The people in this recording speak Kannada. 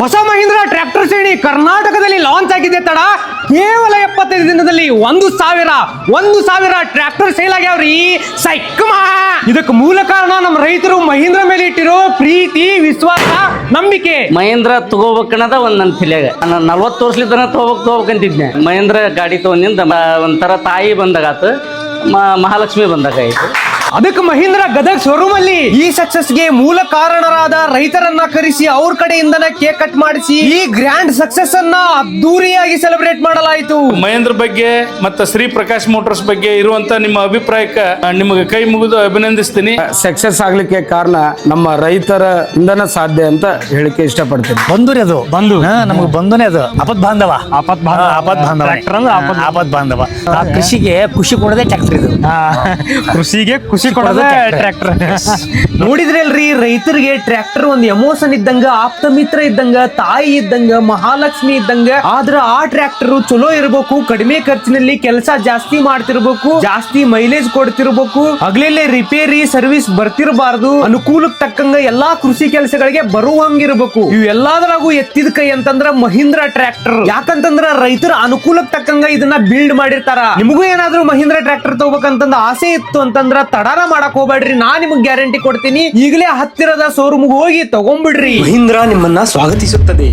ಹೊಸ ಮಹೀಂದ್ರ ಟ್ರ್ಯಾಕ್ಟರ್ ಶ್ರೇಣಿ ಕರ್ನಾಟಕದಲ್ಲಿ ಲಾಂಚ್ ಆಗಿದೆ ತಡ ಕೇವಲ 75 ದಿನದಲ್ಲಿ 1,000 ಟ್ರ್ಯಾಕ್ಟರ್ ಸೇಲ್ ಆಗ್ಯಾವ್ರಿ. ಸೈಕಮಾ ಇದಕ್ಕೆ ಮೂಲ ಕಾರಣ ನಮ್ಮ ರೈತರು ಮಹೀಂದ್ರ ಮೇಲೆ ಇಟ್ಟಿರೋ ಪ್ರೀತಿ, ವಿಶ್ವಾಸ, ನಂಬಿಕೆ. ಮಹೇಂದ್ರ ತಗೋಬೇಕನ್ನದ ನನ್ನ ತಲೆಯಾಗ 40 ವರ್ಷಲಿದ್ದನ ತಗೋಬೇಕಂತಿದ್ನೆ. ಮಹೇಂದ್ರ ಗಾಡಿ ತಗೊಂಡಿಂದ ಒಂಥರ ತಾಯಿ ಬಂದಾಗಾತು, ಮಹಾಲಕ್ಷ್ಮಿ ಬಂದಾಗಾಯ್ತು. ಅದಕ್ಕೆ ಮಹೀಂದ್ರ ಗದಗ್ ಶೋರೂಮ್ ಅಲ್ಲಿ ಈ ಸಕ್ಸಸ್ ಗೆ ಮೂಲ ಕಾರಣರಾದ ರೈತರನ್ನ ಕರೆಸಿ ಅವ್ರ ಕಡೆಯಿಂದನೇ ಕೇಕ್ ಕಟ್ ಮಾಡಿಸಿ ಈ ಗ್ರ್ಯಾಂಡ್ ಸಕ್ಸಸ್ ಅನ್ನ ಅದ್ದೂರಿಯಾಗಿ ಸೆಲೆಬ್ರೇಟ್ ಮಾಡಲಾಯಿತು. ಮಹೇಂದ್ರ ಬಗ್ಗೆ ಮತ್ತೆ ಶ್ರೀ ಪ್ರಕಾಶ್ ಮೋಟರ್ಸ್ ಬಗ್ಗೆ ಇರುವಂತ ನಿಮ್ಮ ಅಭಿಪ್ರಾಯಕ್ಕೆ ನಿಮಗೆ ಕೈ ಮುಗಿದು ಅಭಿನಂದಿಸ್ತೀನಿ. ಸಕ್ಸಸ್ ಆಗ್ಲಿಕ್ಕೆ ಕಾರಣ ನಮ್ಮ ರೈತರ ಇಂದನ ಸಾಧ್ಯ ಅಂತ ಹೇಳಿಕೆ ಇಷ್ಟಪಡ್ತೀನಿ. ಬಂಧುರೇ ಅದು ನಮಗೆ ಬಂಧುನೇ ಅದು ಆಪತ್ ಬಾಂಧವ ಆಪತ್ ಬಾಂಧವ. ಆ ಕೃಷಿಗೆ ಖುಷಿ ಕೊಡೋದೇ ಟ್ರ್ಯಾಕ್ಟರ್ ಇದು. ಕೃಷಿಗೆ ಖುಷಿ ಕೊಡೋದೇ ಟ್ರ್ಯಾಕ್ಟರ್. ನೋಡಿದ್ರಿ ಅಲ್ರಿ, ರೈತರಿಗೆ ಟ್ರ್ಯಾಕ್ಟರ್ ಒಂದು ಎಮೋಷನ್ ಇದ್ದಂಗ, ಆಪ್ತ ಮಿತ್ರ ಇದ್ದಂಗ, ತಾಯಿ ಇದ್ದಂಗ, ಮಹಾಲಕ್ಷ್ಮಿ ಇದ್ದಂಗ. ಆದ್ರ ಆ ಟ್ರ್ಯಾಕ್ಟರ್ ಚಲೋ ಇರಬೇಕು, ಕಡಿಮೆ ಖರ್ಚಿನಲ್ಲಿ ಕೆಲಸ ಜಾಸ್ತಿ ಮಾಡ್ತಿರ್ಬೇಕು, ಜಾಸ್ತಿ ಮೈಲೇಜ್ ಕೊಡ್ತಿರ್ಬೇಕು, ಹಗಲೆಲ್ಲೇ ರಿಪೇರಿ ಸರ್ವಿಸ್ ಬರ್ತಿರಬಾರ್ದು, ಅನುಕೂಲಕ್ಕೆ ತಕ್ಕಂಗ ಎಲ್ಲಾ ಕೃಷಿ ಕೆಲಸಗಳಿಗೆ ಬರುವಂಗಿರ್ಬೇಕು. ಇವೆಲ್ಲದರಾಗೂ ಎತ್ತಿದ ಕೈ ಅಂತಂದ್ರ ಮಹೀಂದ್ರ ಟ್ರ್ಯಾಕ್ಟರ್. ಯಾಕಂತಂದ್ರ ರೈತರ ಅನುಕೂಲಕ್ಕೆ ತಕ್ಕಂಗ ಇದನ್ನ ಬಿಲ್ಡ್ ಮಾಡಿರ್ತಾರ. ನಿಮಗೂ ಏನಾದ್ರೂ ಮಹೀಂದ್ರ ಟ್ರ್ಯಾಕ್ಟರ್ ತಗೋಬೇಕಂತಂದ ಆಸೆ ಇತ್ತು ಅಂತಂದ್ರ ತಡಾರ ಮಾಡಕ್ ಹೋಗ್ಬೇಡ್ರಿ, ನಾ ನಿಮ್ಗೆ ಗ್ಯಾರಂಟಿ ಕೊಡ್ತೀನಿ. ಈಗಲೇ ಹತ್ತಿರದ ಶೋರೂಮ್ ಹೋಗಿ ತಗೊಂಡ್ಬಿಡ್ರಿ. ಮಹೀಂದ್ರ ನಿಮ್ಮನ್ನ ಸ್ವಾಗತಿಸುತ್ತದೆ.